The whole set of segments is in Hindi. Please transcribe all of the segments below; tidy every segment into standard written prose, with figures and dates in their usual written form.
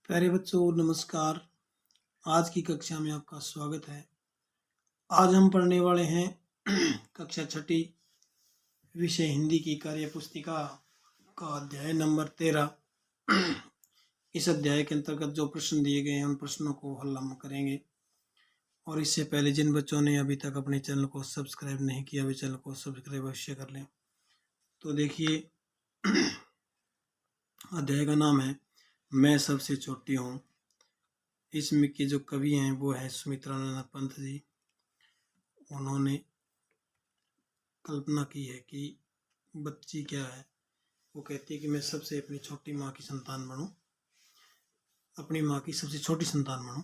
प्यारे बच्चों नमस्कार। आज की कक्षा में आपका स्वागत है। आज हम पढ़ने वाले हैं कक्षा छठी विषय हिंदी की कार्य पुस्तिका का अध्याय नंबर 13। इस अध्याय के अंतर्गत जो प्रश्न दिए गए हैं उन प्रश्नों को हल हम करेंगे। और इससे पहले जिन बच्चों ने अभी तक अपने चैनल को सब्सक्राइब नहीं किया वे चैनल को सब्सक्राइब अवश्य कर लें। तो देखिए अध्याय का नाम है मैं सबसे छोटी हूँ। इसमें के जो कवि हैं वो है सुमित्रानंद पंत जी। उन्होंने कल्पना की है कि बच्ची क्या है, वो कहती है कि मैं सबसे अपनी छोटी माँ की संतान बनूं, अपनी माँ की सबसे छोटी संतान बनूं।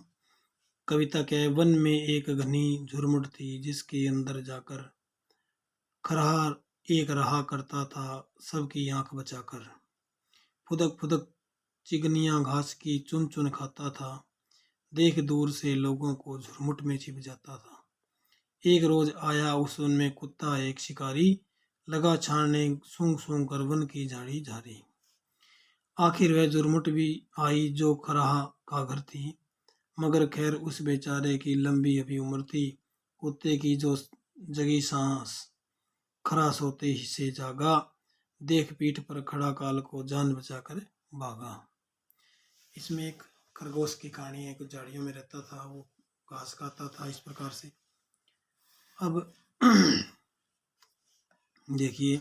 कविता क्या है, वन में एक घनी झुरमुट थी जिसके अंदर जाकर खरहा एक रहा करता था सबकी आंख बचाकर। फुदक फुदक चिकनियां घास की चुन चुन खाता था, देख दूर से लोगों को झुरमुट में छिप जाता था। एक रोज आया उस वन में कुत्ता एक शिकारी, लगा छानने सूंघ सूंघ कर वन की झाड़ी झाड़ी। आखिर वह झुरमुट भी आई जो खराहा का घर थी, मगर खैर उस बेचारे की लंबी अभी उम्र थी। कुत्ते की जो जगी सांस खरा सोते ही से जागा, देख पीठ पर खड़ा काल को जान बचाकर भागा। इसमें एक खरगोश की कहानी है। कुछ झाड़ियों में रहता था, वो घास खाता था इस प्रकार से। अब देखिए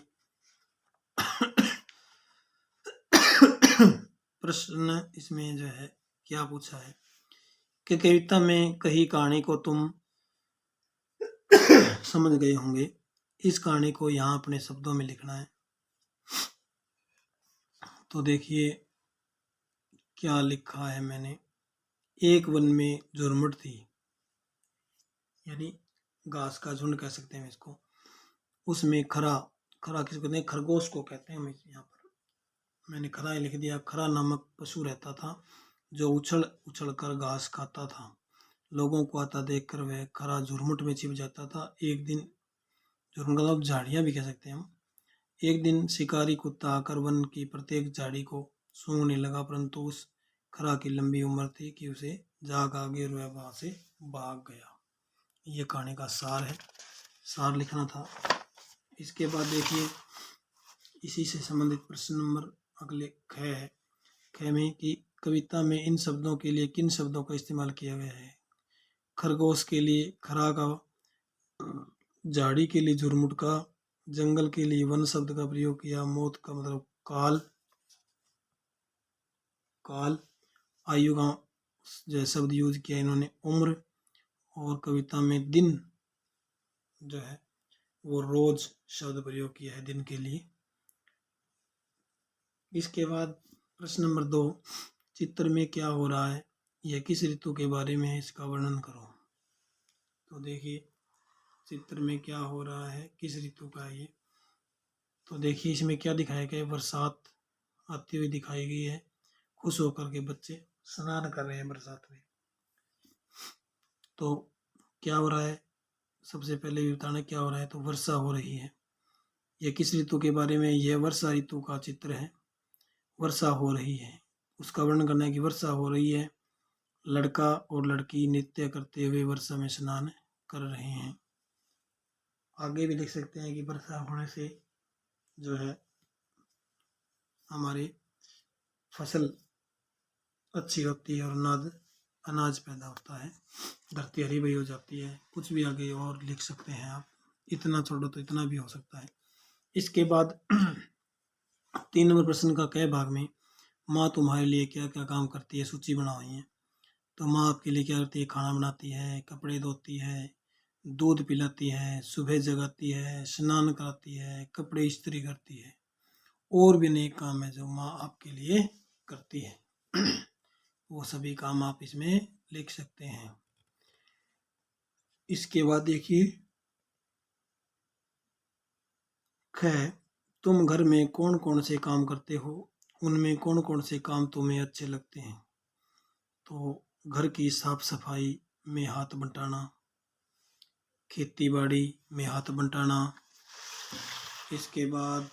प्रश्न इसमें जो है क्या पूछा है कि कविता में कही कहानी को तुम समझ गए होंगे, इस कहानी को यहाँ अपने शब्दों में लिखना है। तो देखिए क्या लिखा है मैंने। एक वन में झुरमुट थी, यानी घास का झुंड कह सकते हैं इसको। उसमें खरा खरा किसको कहते हैं, खरगोश को कहते हैं। हम यहाँ पर मैंने खरा ही लिख दिया। खरा नामक पशु रहता था जो उछल उछल कर घास खाता था। लोगों को आता देखकर वह खरा झुरमुट में छिप जाता था। एक दिन झुरमुट मतलब झाड़ियाँ भी कह सकते हैं हम। एक दिन शिकारी कुत्ता आकर वन की प्रत्येक झाड़ी को सूंघने लगा, परंतु उस खरा की लंबी उम्र थी कि उसे जाग आ गई और वह वहां से भाग गया। ये कहानी का सार है, सार लिखना था। इसके बाद देखिए इसी से संबंधित प्रश्न नंबर अगले ख है। ख में कि कविता में इन शब्दों के लिए किन शब्दों का इस्तेमाल किया गया है। खरगोश के लिए खरा का, झाड़ी के लिए झुरमुट का, जंगल के लिए वन शब्द का प्रयोग किया, मौत का मतलब काल, काल आयु का जो शब्द यूज किया इन्होंने उम्र, और कविता में दिन जो है वो रोज शब्द प्रयोग किया है दिन के लिए। इसके बाद प्रश्न नंबर 2, चित्र में क्या हो रहा है, यह किस ऋतु के बारे में है, इसका वर्णन करो। तो देखिए चित्र में क्या हो रहा है, किस ऋतु का है ये। तो देखिए इसमें क्या दिखाया गया है, बरसात आती हुई दिखाई गई है। खुश होकर के बच्चे स्नान कर रहे हैं बरसात में। तो क्या हो रहा है, सबसे पहले ये बताना क्या हो रहा है। तो वर्षा हो रही है। यह किस ऋतु के बारे में, यह वर्षा ऋतु का चित्र है। वर्षा हो रही है, उसका वर्णन करना है कि वर्षा हो रही है। लड़का और लड़की नृत्य करते हुए वर्षा में स्नान कर रहे हैं। आगे भी लिख सकते हैं कि वर्षा होने से जो है हमारी फसल अच्छी होती है और अनाज पैदा होता है, धरती हरी भरी हो जाती है। कुछ भी आगे और लिख सकते हैं आप, इतना छोड़ो तो इतना भी हो सकता है। इसके बाद 3 नंबर प्रश्न का क भाग में माँ तुम्हारे लिए क्या क्या काम करती है, सूची बनाई है। तो माँ आपके लिए क्या करती है, खाना बनाती है, कपड़े धोती है, दूध पिलाती है, सुबह जगाती है, स्नान कराती है, कपड़े इस्त्री करती है। और भी अनेक काम है जो माँ आपके लिए करती है। वो सभी काम आप इसमें लिख सकते हैं। इसके बाद देखिए ख, तुम घर में कौन कौन से काम करते हो, उनमें कौन कौन से काम तुम्हें अच्छे लगते हैं। तो घर की साफ सफाई में हाथ बंटाना, खेती बाड़ी में हाथ बंटाना, इसके बाद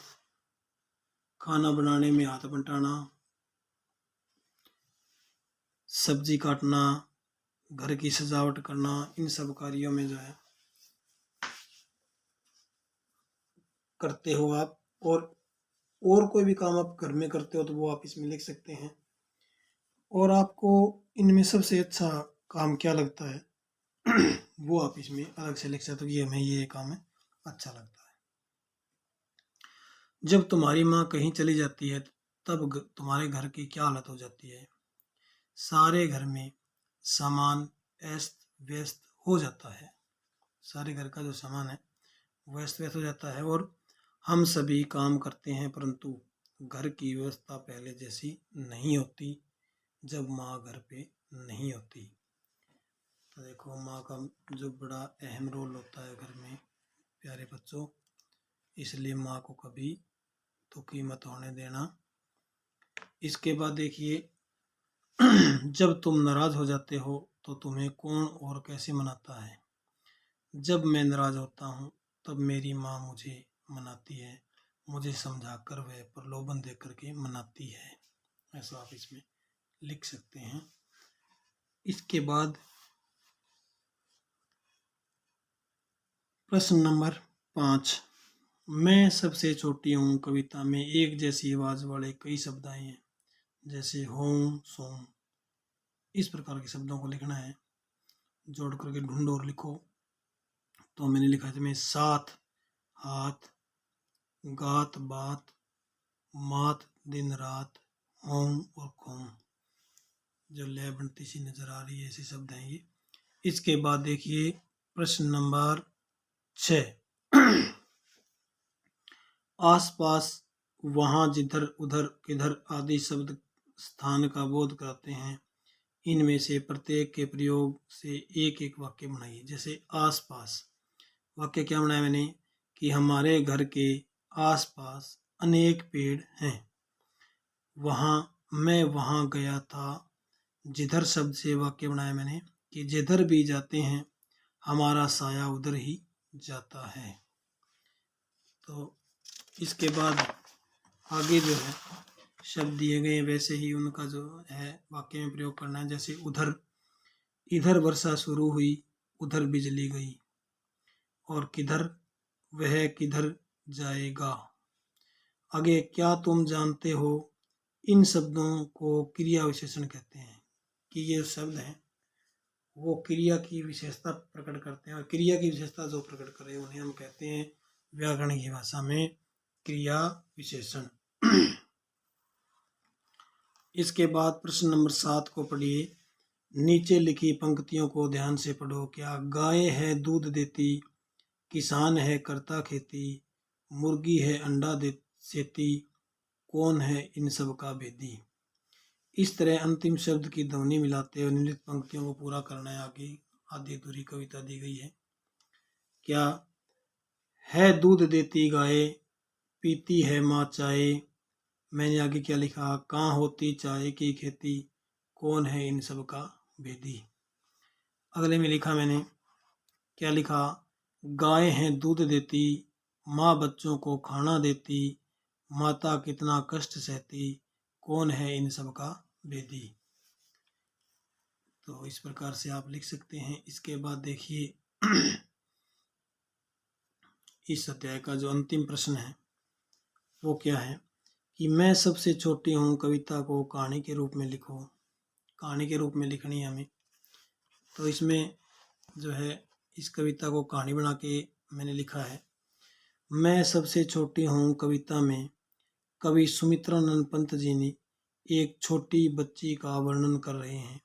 खाना बनाने में हाथ बंटाना, सब्जी काटना, घर की सजावट करना, इन सब कार्यों में जो है करते हो आप। और कोई भी काम आप घर में करते हो तो वो आप इसमें लिख सकते हैं। और आपको इनमें सबसे अच्छा काम क्या लगता है वो आप इसमें अलग से लिख सकते हो कि हमें ये काम है अच्छा लगता है। जब तुम्हारी माँ कहीं चली जाती है तब तुम्हारे घर की क्या हालत हो जाती है। सारे घर में सामान अस्त व्यस्त हो जाता है। सारे घर का जो सामान है वो अस्त व्यस्त हो जाता है और हम सभी काम करते हैं परंतु घर की व्यवस्था पहले जैसी नहीं होती जब माँ घर पे नहीं होती। तो देखो माँ का जो बड़ा अहम रोल होता है घर में प्यारे बच्चों, इसलिए माँ को कभी दुखी मत होने देना। इसके बाद देखिए जब तुम नाराज हो जाते हो तो तुम्हें कौन और कैसे मनाता है। जब मैं नाराज होता हूँ तब मेरी माँ मुझे मनाती है, मुझे समझा कर वह प्रलोभन दे करके मनाती है। ऐसा आप इसमें लिख सकते हैं। इसके बाद प्रश्न नंबर 5, मैं सबसे छोटी हूँ कविता में एक जैसी आवाज वाले कई शब्द आए हैं जैसे होम सोम। इस प्रकार के शब्दों को लिखना है, जोड़ करके ढूंढो और लिखो। तो मैंने लिखा है इसमें साथ, हाथ, गात बात, मात दिन रात, होम और खोम। जो लय बनती सी नजर आ रही है ऐसे शब्द हैं ये। इसके बाद देखिए प्रश्न नंबर 6, आसपास, वहाँ, जिधर, उधर, किधर आदि शब्द स्थान का बोध कराते हैं। इनमें से प्रत्येक के प्रयोग से एक एक वाक्य बनाइए। जैसे आसपास, वाक्य क्या बनाया मैंने कि हमारे घर के आसपास अनेक पेड़ हैं। मैं वहाँ गया था। जिधर शब्द से वाक्य बनाया मैंने कि जिधर भी जाते हैं हमारा साया उधर ही जाता है। तो इसके बाद आगे जो है शब्द दिए गए वैसे ही उनका जो है वाक्य में प्रयोग करना है। जैसे उधर, इधर वर्षा शुरू हुई, उधर बिजली गई। और किधर, वह किधर जाएगा। आगे, क्या तुम जानते हो, इन शब्दों को क्रिया विशेषण कहते हैं। कि ये शब्द हैं वो क्रिया की विशेषता प्रकट करते हैं और क्रिया की विशेषता जो प्रकट करे उन्हें हम कहते हैं व्याकरण की भाषा में क्रिया विशेषण। इसके बाद प्रश्न नंबर 7 को पढ़िए। नीचे लिखी पंक्तियों को ध्यान से पढ़ो। क्या गाय है दूध देती, किसान है करता खेती, मुर्गी है अंडा देती, कौन है इन सब का भेदी। इस तरह अंतिम शब्द की ध्वनि मिलाते हुए निम्नलिखित पंक्तियों को पूरा करना है। आगे आधी अधूरी कविता दी गई है। क्या है दूध देती गाय, पीती है माँ चाय। मैंने आगे क्या लिखा, कहाँ होती चाय की खेती, कौन है इन सब का भेदी। अगले में लिखा मैंने क्या लिखा, गाय हैं दूध देती, माँ बच्चों को खाना देती, माता कितना कष्ट सहती, कौन है इन सब का भेदी। तो इस प्रकार से आप लिख सकते हैं। इसके बाद देखिए इस अध्याय का जो अंतिम प्रश्न है वो क्या है कि मैं सबसे छोटी हूँ कविता को कहानी के रूप में लिखो। कहानी के रूप में लिखनी है हमें। तो इसमें जो है इस कविता को कहानी बना के मैंने लिखा है। मैं सबसे छोटी हूँ कविता में कवि सुमित्रानंद पंत जी ने एक छोटी बच्ची का वर्णन कर रहे हैं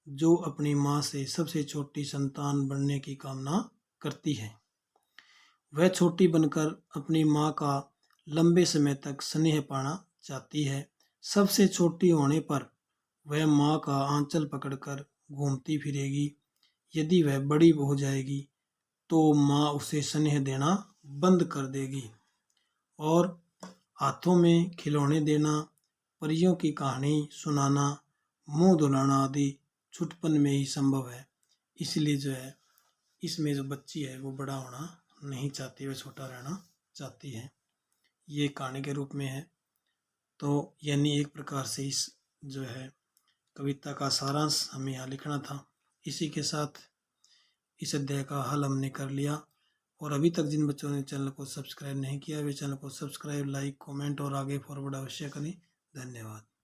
जो अपनी माँ से सबसे छोटी संतान बनने की कामना करती है। वह छोटी बनकर अपनी माँ का लंबे समय तक स्नेह पाना चाहती है। सबसे छोटी होने पर वह माँ का आंचल पकड़कर घूमती फिरेगी। यदि वह बड़ी हो जाएगी तो माँ उसे स्नेह देना बंद कर देगी और हाथों में खिलौने देना, परियों की कहानी सुनाना, मुंह धुलाना आदि छुटपन में ही संभव है। इसलिए जो है इसमें जो बच्ची है वो बड़ा होना नहीं चाहती, वह छोटा रहना चाहती है। ये कहानी के रूप में है। तो यानी एक प्रकार से इस जो है कविता का सारांश हमें यहाँ लिखना था। इसी के साथ इस अध्याय का हल हमने कर लिया। और अभी तक जिन बच्चों ने चैनल को सब्सक्राइब नहीं किया वे चैनल को सब्सक्राइब, लाइक, कमेंट और आगे फॉरवर्ड अवश्य करें। धन्यवाद।